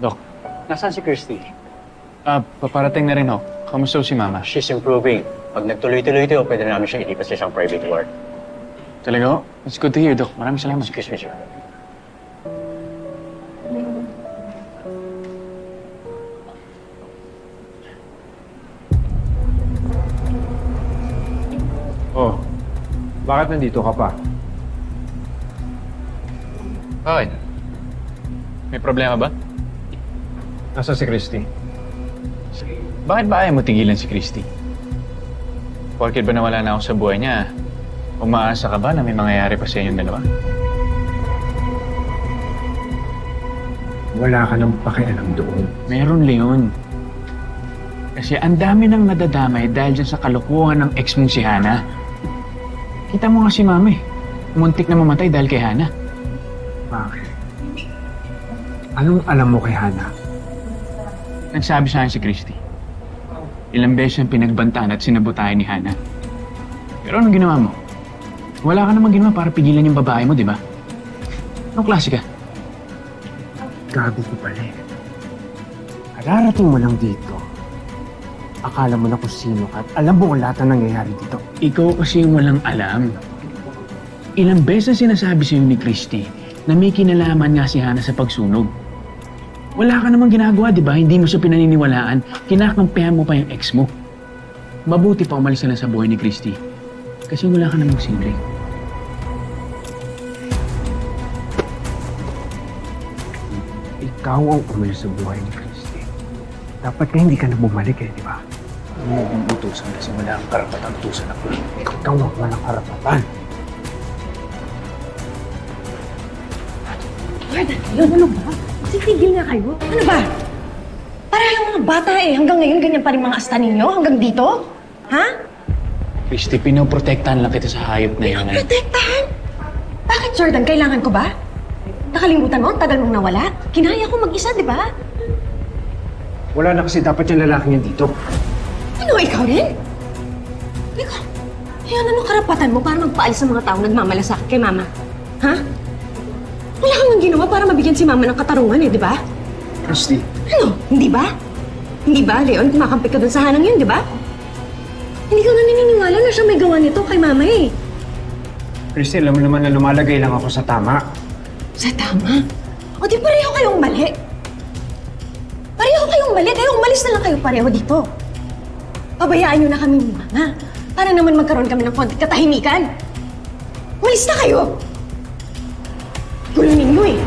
Dok, Nasaan si Christy? paparating na rin ho. Kamusta si Mama? She's improving. Pag nagtuloy-tuloy ito, pwede namin siya ilipat sa isang private ward. Talaga ho? It's good to hear, Dok. Maraming salamat. Excuse me, sir. Oh, bakit nandito ka pa? Bakit? May problema ba? Nasa si Christy? Bakit ba ayaw mo tigilan si Christy? Porkit ba nawala na ako sa buhay niya, umaasa ka ba na may mangyayari pa sa inyong dalawa? Wala ka nang pakialam doon. Meron, Leon. Kasi ang dami nang nadadamay dahil dyan sa kalokohan ng ex mong si Hana. Kita mo nga si Mama eh. Muntik na mamatay dahil kay Hana. Bakit? Anong alam mo kay Hana? Nagsabi sa akin si Christy. Ilang beses siyang pinagbantaan at sinabotayan ni Hana. Pero anong ginawa mo? Wala ka namang ginawa para pigilan yung babae mo, di ba? Anong klase ka? Gago ko pala eh. Kararating mo lang dito. Akala mo na kung sino ka at alam mo ang lahat na nangyayari dito. Ikaw kasi yung walang alam. Ilang beses sinasabi sa'yo ni Christy na may kinalaman nga si Hana sa pagsunog. Wala ka namang ginagawa, di ba? Hindi mo siya pinaniniwalaan. Kinakampihan mo pa yung ex mo. Mabuti pa umalis na sa buhay ni Christy. Kasi wala ka namang silbi. Ikaw ang umalis sa buhay ni Christy. Dapat ka hindi ka na bumalik eh, di ba? Ano mo kung utusan kasi wala ang karapatang utusan ako. Ikaw ang walang karapatan. Yun, ano ba? Sitigil nga kayo. Ano ba? Para yung mga bata eh. Hanggang ngayon, ganyan pa rin mga asta ninyo? Hanggang dito? Ha? Christy, pinoprotektahan lang kita sa hayop na yun. Protektahan? Bakit, Jordan? Kailangan ko ba? Nakalimutan mo? Ang tagal mong nawala? Kinaya ko mag-isa, di ba? Wala na kasi dapat yung lalaki niya dito. Ano, ikaw rin? Ikaw? Yan, ano karapatan mo para magpaalis sa mga taong nagmamalasakit kay Mama? Ha? Wala kang nang ginawa para mabigyan si Mama ng katarungan eh, di ba? Christy. Ano? Hindi ba? Hindi ba, Leon? Kumakampi ka dun sa hanang yun, di ba? Hindi ka nga naniniwala na siya may gawa nito kay Mama eh. Christy, alam mo naman na lumalagay lang ako sa tama. Sa tama? O di pareho kayong mali. Pareho kayong mali, kaya umalis na lang kayo pareho dito. Pabayaan niyo na kami ni Mama para naman magkaroon kami ng konti katahimikan. Umalis na kayo! Gulo ninyo eh.